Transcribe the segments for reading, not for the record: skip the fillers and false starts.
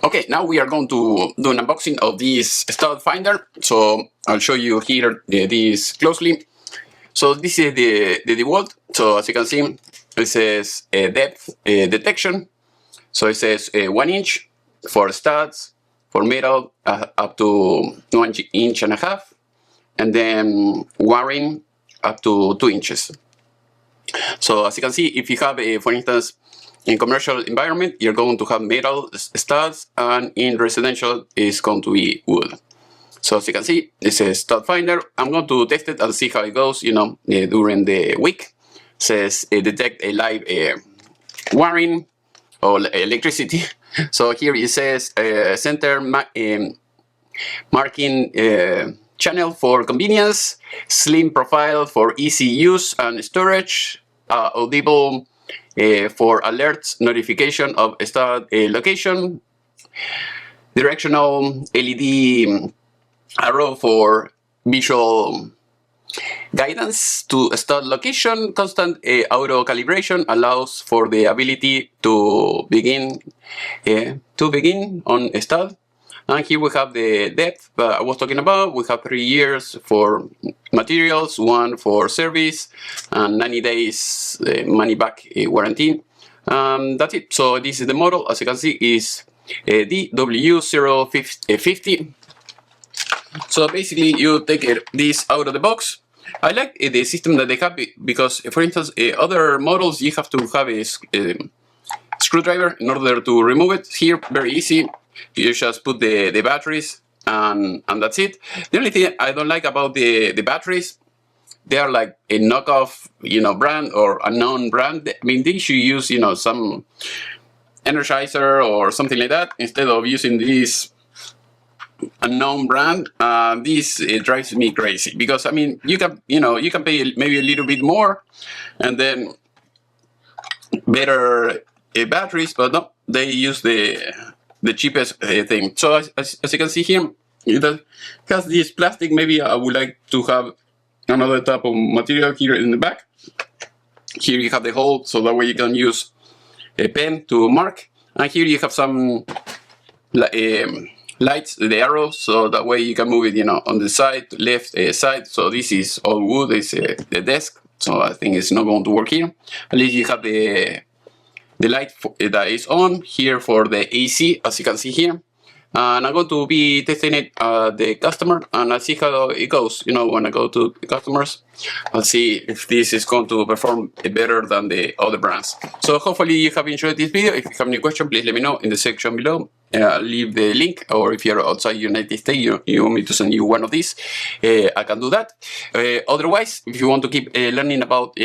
Okay, now we are going to do an unboxing of this stud finder. So I'll show you here this closely. So this is the dewalt. So as you can see, it says depth detection. So it says 1 inch for studs, for metal up to 1.5 inches, and then wiring up to 2 inches. So as you can see, if you have, for instance, in commercial environment, you're going to have metal studs, and in residential, it's going to be wood. So as you can see, this is stud finder. I'm going to test it and see how it goes, during the week. It says detect a live wiring or electricity. So here it says center marking channel for convenience, slim profile for easy use and storage, audible for alerts, notification of stud location, directional LED arrow for visual guidance to stud location, constant auto calibration allows for the ability to begin on a stud. And here we have the depth that I was talking about. We have 3 years for materials, 1 for service, and 90 days money back warranty. That's it. So this is the model. As you can see, is dw0150. So basically, you take this out of the box. I like the system that they have because, for instance, other models you have to have a screwdriver in order to remove it. Here, very easy. You just put the batteries and that's it. The only thing I don't like about the batteries, they are like a knockoff, brand or unknown brand. I mean, they should use, some Energizer or something like that instead of using this unknown brand. This drives me crazy because, I mean, you can pay maybe a little bit more and then better batteries, but no, they use the cheapest thing. So as you can see here, it has this plastic. Maybe I would like to have another type of material here in the back. Here you have the hole, so that way you can use a pen to mark. And here you have some lights, the arrows, so that way you can move it, on the side, left side. So this is all wood, it's the desk. So I think it's not going to work here. At least you have the light that is on here for the AC, as you can see here. And I'm going to be testing it the customer, and I'll see how it goes. When I go to customers, I'll see if this is going to perform better than the other brands. So hopefully you have enjoyed this video. If you have any question, please let me know in the section below. I'll leave the link, or if you're outside United States, you want me to send you one of these, I can do that. Otherwise, if you want to keep learning about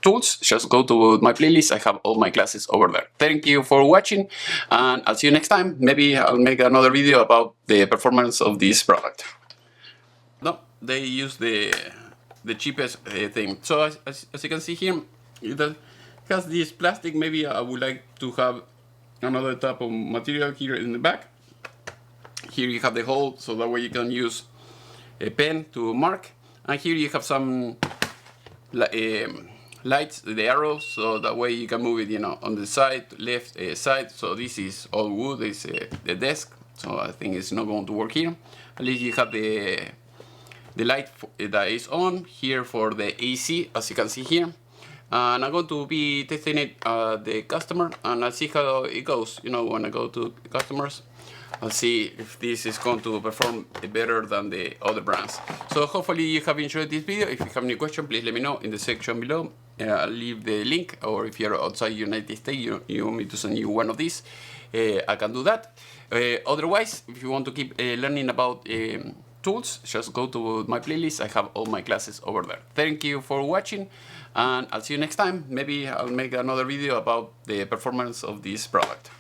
tools, just go to my playlist. I have all my classes over there. Thank you for watching, and I'll see you next time. Maybe I'll make another video about the performance of this product. No, they use the cheapest thing. So as you can see here, it has this plastic. Maybe I would like to have another type of material here in the back. Here you have the hole, so that way you can use a pen to mark. And here you have some lights, the arrows, so that way you can move it, on the side, left side. So this is all wood, it's the desk. So I think it's not going to work here. At least you have the light that is on here for the AC, as you can see here. And I'm going to be testing it the customer, and I'll see how it goes. When I go to customers, I'll see if this is going to perform better than the other brands. So hopefully you have enjoyed this video. If you have any question, please let me know in the section below. I'll leave the link, or if you're outside United States, you want me to send you one of these, I can do that. Otherwise, if you want to keep learning about tools, just go to my playlist. I have all my classes over there. Thank you for watching, and I'll see you next time. Maybe I'll make another video about the performance of this product.